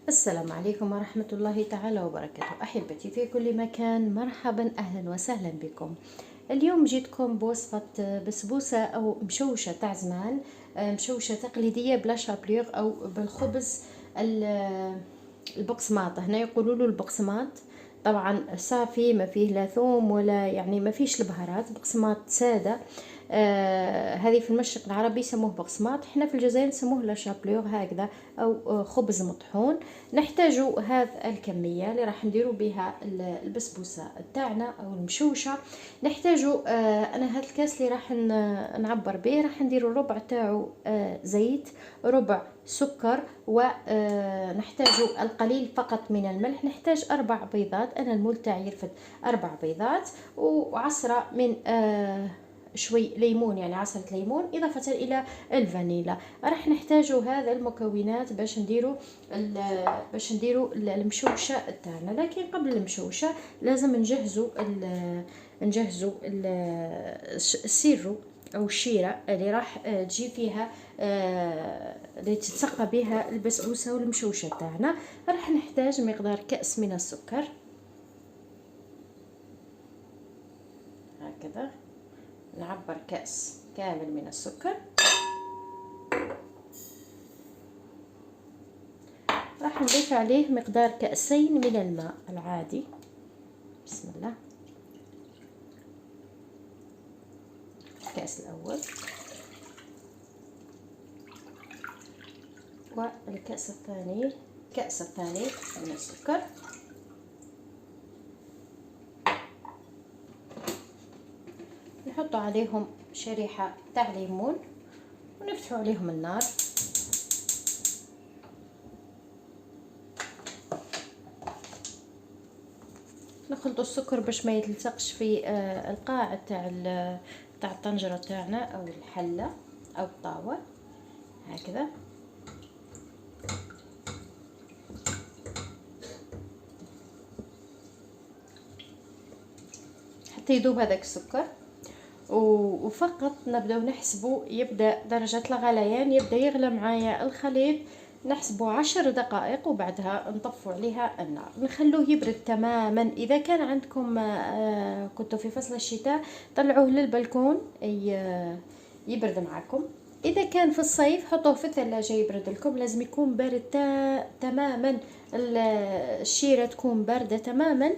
السلام عليكم ورحمة الله تعالى وبركاته. أحبتي في كل مكان، مرحبا أهلا وسهلا بكم. اليوم جيتكم بوصفة بسبوسة أو مشوشة تاع زمان، مشوشة تقليدية بلا شابليغ أو بالخبز البقسماط. هنا يقولوا له البقسماط، طبعا صافي، ما فيه لا ثوم ولا يعني ما فيش البهارات، بقسماط سادة. هذه في المشرق العربي يسموه بقسماط، احنا في الجزائر نسموه لا شابليغ هكذا، او خبز مطحون. نحتاجوا هذه الكميه اللي راح نديروا بها البسبوسه تاعنا او المشوشه. نحتاجوا انا هذا الكاس اللي راح نعبر به، راح نديروا ربع تاعو زيت، ربع سكر، ونحتاجوا القليل فقط من الملح. نحتاج 4 بيضات، انا المول تاعي يرفد 4 بيضات، وعصره من شوي ليمون، يعني عصرة ليمون، إضافة إلى الفانيلا. راح نحتاجوا هذا المكونات باش نديروا المشوشة تاعنا. لكن قبل المشوشة لازم نجهزوا السيرو أو الشيرة اللي راح تجي فيها، اللي تتسقى بها البسبوسة والمشوشة تاعنا. راح نحتاج مقدار كأس من السكر هكذا، نعبر كأس كامل من السكر. راح نضيف عليه مقدار كأسين من الماء العادي. بسم الله. الكأس الأول والكأس الثاني، الكأس الثاني من السكر. نحط عليهم شريحة تاع ليمون ونفتحوا عليهم النار. نخلطوا السكر باش ما يتلصقش في القاع تاع الطنجرة تاعنا او الحلة او الطاوة هكذا. حتى يذوب هذاك السكر، وفقط نبداو نحسبوا، يبدا درجة الغليان يبدا يغلى معايا الخليط، نحسبوا 10 دقائق وبعدها نطفوا عليها النار، نخلوه يبرد تماما. اذا كان عندكم كنتوا في فصل الشتاء طلعوه للبلكون يبرد معكم. اذا كان في الصيف حطوه في الثلاجة يبرد لكم. لازم يكون بارد تماما، الشيرة تكون باردة تماما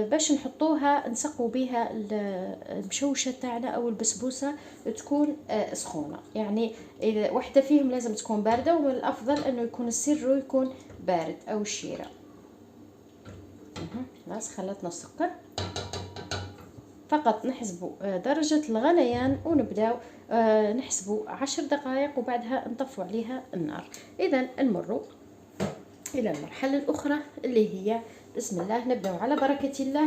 باش نحطوها نسقوا بها المشوشة تاعنا او البسبوسة تكون سخونة. يعني اذا واحدة فيهم لازم تكون باردة، ومن الافضل انه يكون السر يكون بارد او الشيرة. خلاص خلطنا السكر، فقط نحسبوا درجة الغليان ونبداو نحسبوا 10 دقائق وبعدها نطفوا عليها النار. اذا نمروا الى المرحلة الاخرى اللي هي بسم الله. نبداو على بركة الله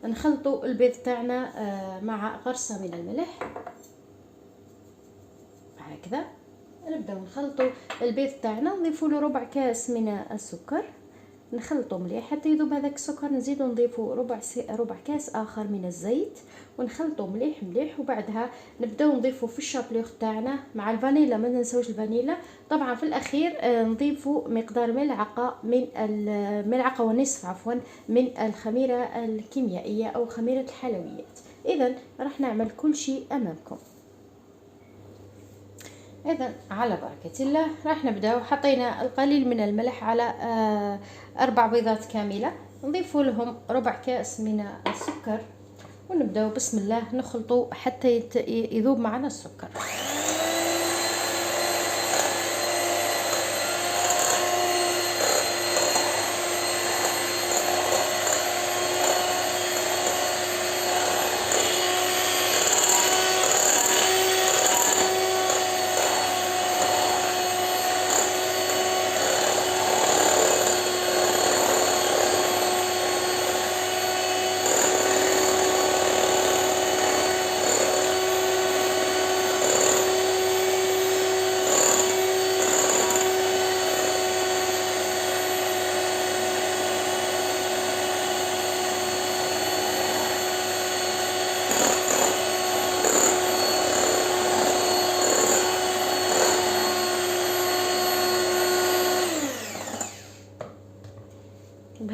نخلطوا البيض تاعنا مع غرصة من الملح هكذا. نبداو نخلطوا البيض تاعنا، نضيفوا له ربع كاس من السكر، نخلطوا مليح حتى يذوب هذاك السكر. نزيدوا نضيفوا ربع كاس اخر من الزيت ونخلطوا مليح مليح. وبعدها نبداو نضيفوا في الشابليغ تاعنا مع الفانيلا، ما ننساوش الفانيلا طبعا في الاخير. نضيفوا مقدار ملعقه ونصف عفوا من الخميره الكيميائيه او خميره الحلويات. اذا راح نعمل كل شيء امامكم. إذا على بركة الله راح نبداو. حطينا القليل من الملح على 4 بيضات كاملة، نضيفوا لهم ربع كأس من السكر ونبداو بسم الله نخلطوا حتى يذوب معنا السكر.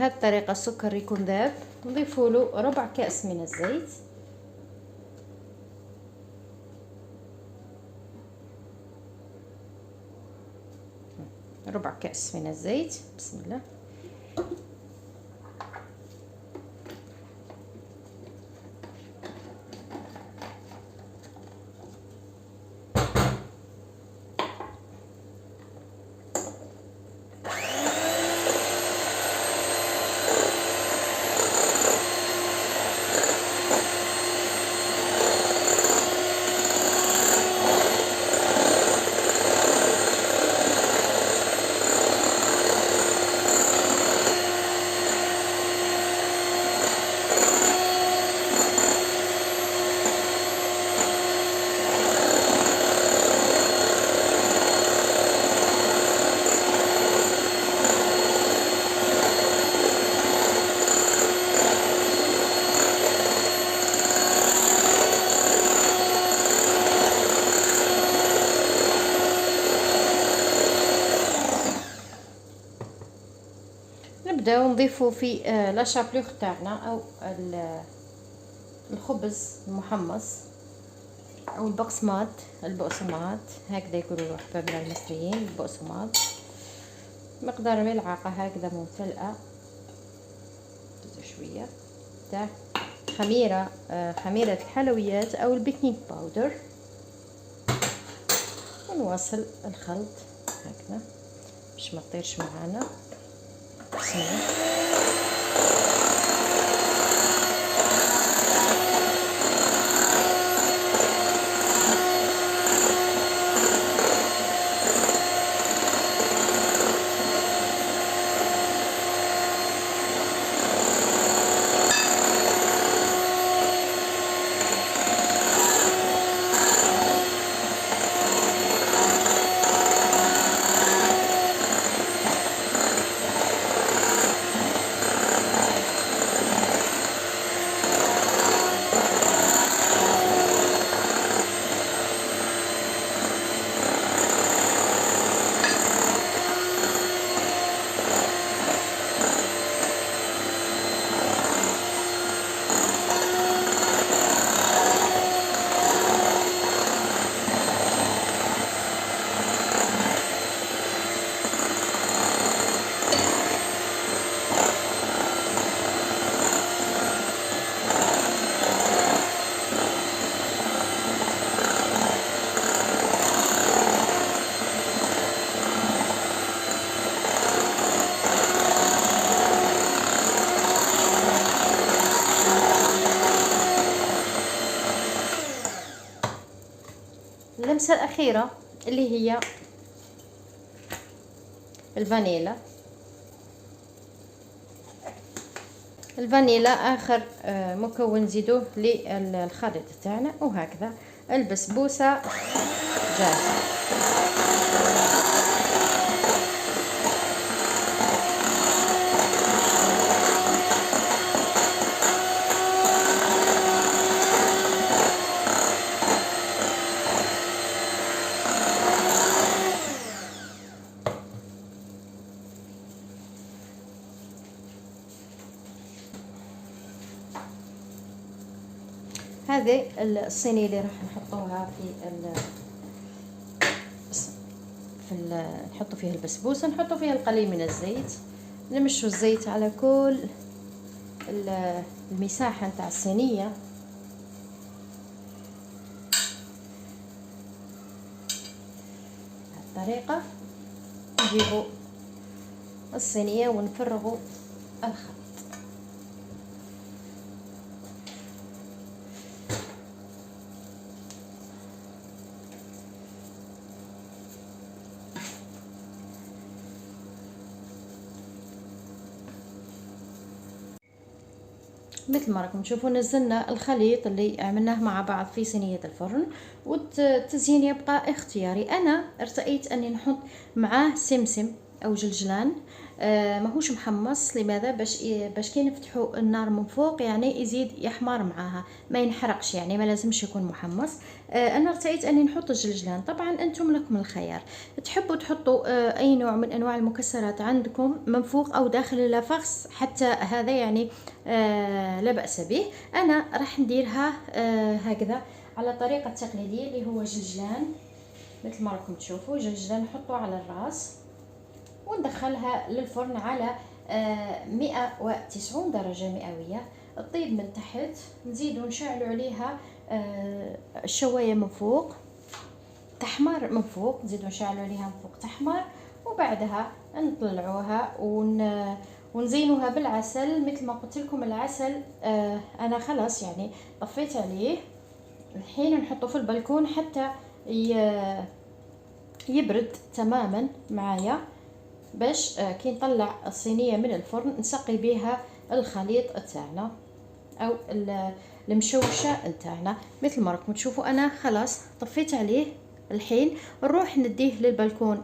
بهذه الطريقة السكر يكون ذاب. نضيفوا له ربع كأس من الزيت. ربع كأس من الزيت. بسم الله. نبداو نضيفو في لا شابلوغ تاعنا او الخبز المحمص او البقسماط، البقسماط هكذا يقولوا احبابنا المصريين، البقسماط. مقدار ملعقه هكذا ممتلئه شويه تاع خميره الحلويات او البيكنج باودر. ونواصل الخلط هكذا باش ما تطيرش معانا. بسم الله. اللمسة الأخيرة اللي هي الفانيلا. الفانيلا آخر مكون نزيدوه للخليط تاعنا. وهكذا البسبوسة جاهزة. هذه الصينية اللي راح نحطوها نحطو فيها البسبوسة، نحطو فيها القليل من الزيت، نمشو الزيت على كل المساحة نتاع الصينية. بهالطريقة نجيبو الصينية ونفرغو الخلط. مثل ما راكم تشوفوا نزلنا الخليط اللي عملناه مع بعض في صينية الفرن، والتزيين يبقى اختياري. انا ارتأيت اني نحط معاه سمسم او جلجلان. ماهوش محمص. لماذا؟ باش كي نفتحوا النار من فوق يعني يزيد يحمر معاها، ما ينحرقش، يعني ما لازمش يكون محمص. انا ارتئيت اني نحط الجلجلان. طبعا انتم لكم الخيار، تحبوا تحطوا اي نوع من انواع المكسرات عندكم من فوق او داخل اللافاغس، حتى هذا يعني لا باس به. انا راح نديرها هكذا على طريقه تقليديه، اللي هو جلجلان مثل ما راكم تشوفوا. جلجلان نحطه على الراس وندخلها للفرن على 190 درجة مئوية. تطيب من تحت، نزيدو نشعلو عليها الشواية من فوق تحمر، من فوق نزيدو نشعلو عليها من فوق تحمر، وبعدها نطلعوها ونزينوها بالعسل. مثل ما قلت لكم العسل انا خلاص يعني طفيت عليه. الحين نحطه في البلكون حتى يبرد تماما معايا، باش كي نطلع الصينيه من الفرن نسقي بها الخليط تاعنا او المشوشه نتاعنا. مثل ما راكم تشوفوا انا خلاص طفيت عليه. الحين نروح نديه للبلكون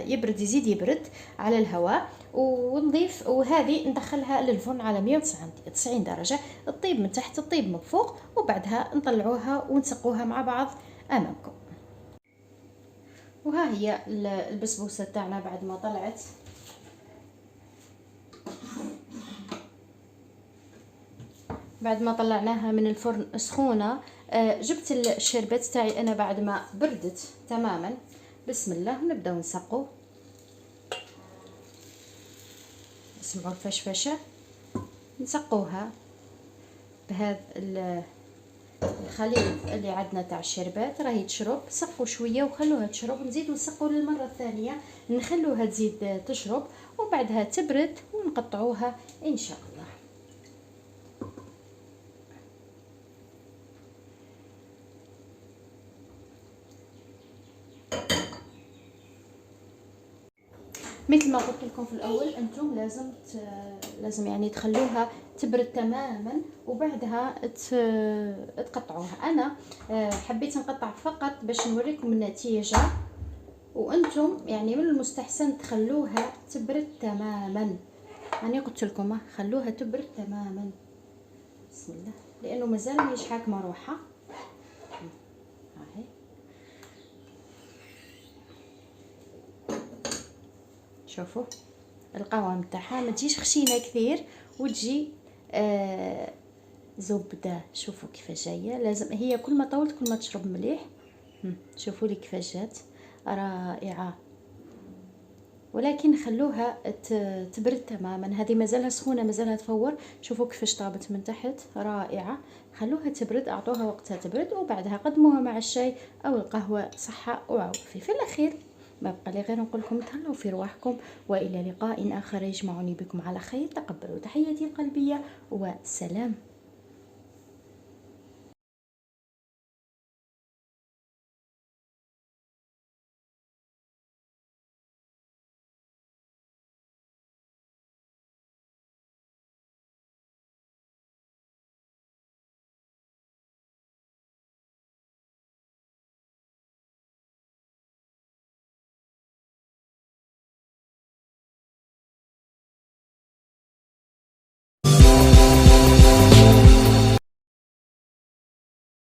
يبرد، يزيد يبرد على الهواء، ونضيف، وهذه ندخلها للفرن على 190 درجه، تطيب من تحت تطيب من فوق، وبعدها نطلعوها ونسقوها مع بعض امامكم. وها هي البسبوسه تاعنا بعد ما طلعت. بعد ما طلعناها من الفرن سخونه، جبت الشربات تاعي انا بعد ما بردت تماما. بسم الله، نبداو نسقو. اسمعوا الفشفشه، نسقوها بهذا الخليط اللي عندنا تاع الشربات. راهي تشرب، سقوا شويه وخلوها تشرب، نزيدو نسقوا للمره الثانيه، نخلوها تزيد تشرب، وبعدها تبرد ونقطعوها ان شاء الله. مثل ما قلت لكم في الاول، انتم لازم يعني تخلوها تبرد تماما وبعدها تقطعوها. انا حبيت نقطع فقط باش نوريكم النتيجه، وانتم يعني من المستحسن تخلوها تبرد تماما. يعني قلت لكم خلوها تبرد تماما. بسم الله، لانه مازال ماهيش حاكمه روحها. هاهي شوفوا القوام تاعها، ما تجيش خشينه كثير وتجي زبده. شوفوا كيفاش جايه، لازم هي كل ما طولت كل ما تشرب مليح. شوفوا لي كيفاش جات، رائعه. ولكن خلوها تبرد تماما. هذه مازالها سخونه، مازالها تفور. شوفوا كيفاش طابت من تحت، رائعه. خلوها تبرد، اعطوها وقتها تبرد، وبعدها قدموها مع الشاي او القهوه. صحه وعافيه. في الاخير ما بقى لي غير نقول لكم تهلاو في رواحكم، والى لقاء اخر يجمعني بكم على خير. تقبلوا تحياتي القلبيه، وسلام.